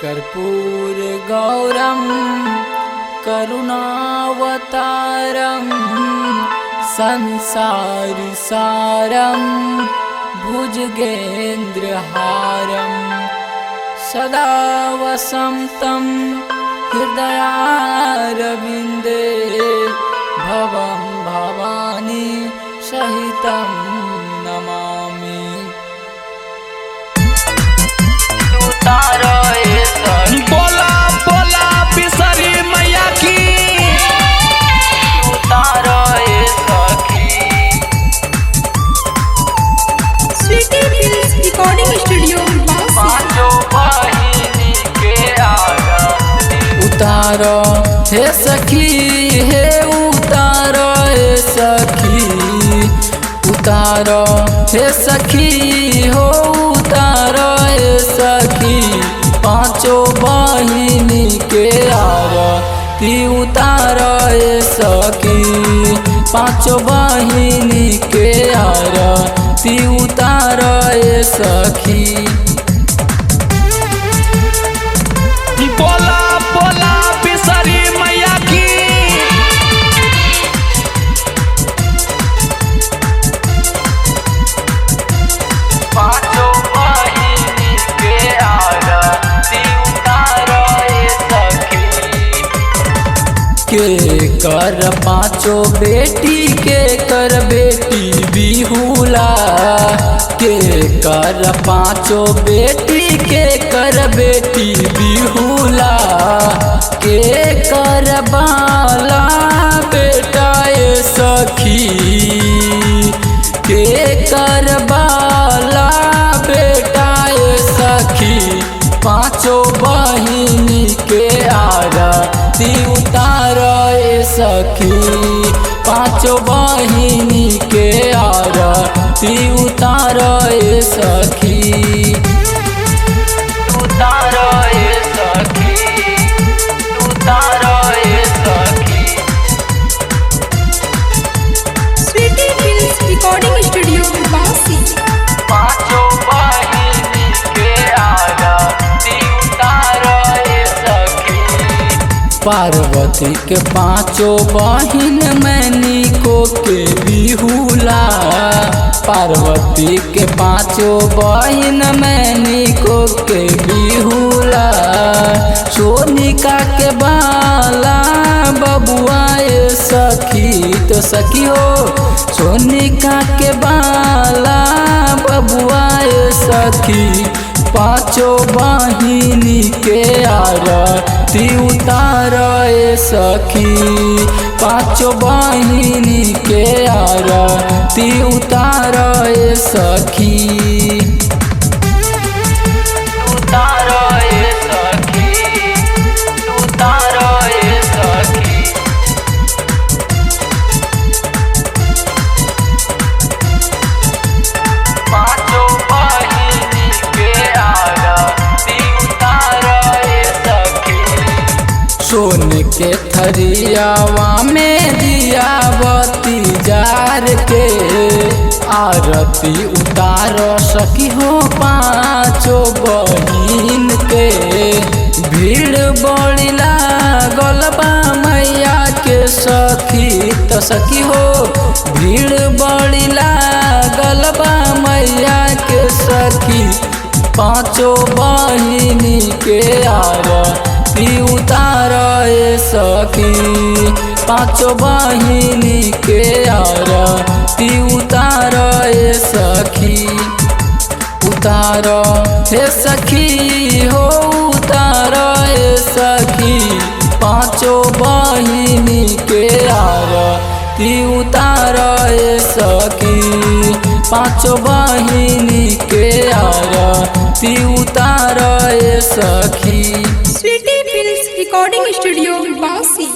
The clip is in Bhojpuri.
कर्पूरगौरं करुणावतारं संसारसारं भुजगेन्द्रहारं सदा वसन्तं हृदयारविन्दे भवं भवानी सहितं नमामि। बोला बोला बिसरी मैया की स्वीटी फिल्म्स रिकॉर्डिंग स्टूडियो उतारो हे सखी हे उतारो हे सखी उतारो हे सखी हो उतारो हे सखी पांचों बहिनी के आरती उतारो हे सखी पांचों बहिनी के आरती उतारो हे सखी। बोला बोला बिसरी मैया की पांचों बहिनी के आरती उतारो हे सखी। के कर पांचों बेटी के कर बेटी बिहुला के कर पांचों बेटी के कर बेटी बिहुला के कर बाला बेटा ये सखी के कर बाला बेटा ये सखी पांचों बहिनी के आरती उतारो ये सखी पांचों बहिनी के आरती उतारो ये सखी उतारो ये सखी उतारो ये सखी। स्वीटी फिल्म्स रिकॉर्डिंग स्टूडियो बासी। पांचों बहिनी के आरती उतारो ये सखी। पार्वती के पांचों बहिन मैनी को के बिहुला पार्वती के पांचों बहिन मैनी को के बिहुला सोनिका के बाला बबुआ ये सखी तो सखी हो सोनिका के बाला बबुआ ये सखी पांचों बहिनी के आरती उतारो ये सखी पांचों बहिनी के आरती उतारो ये सखी उतारो ये सखी उतारो ये सखी। पांचों बहिनी के आरती उतारो ये सखी। सोन के थरियावा में दिया बत्ती जार के आरती उतारो सखी हो पांचों बहिन के भीड़ बड़ी लागल बा मैया के सखी तो सखी हो भीड़ बड़ी लागल बा मैया के सखी पांचों बहिनी के आरती उतारो ये सखी पांचों बहिनी के आरती उतारो ये सखी उतारो हे सखी हो उतारो ये सखी पांचों बहिनी के आरती उतारो ये सखी पांचों बहिनी के आरती उतारो ये सखी। स्वीटी फिल्म्स रिकॉर्डिंग स्टूडियो बासी।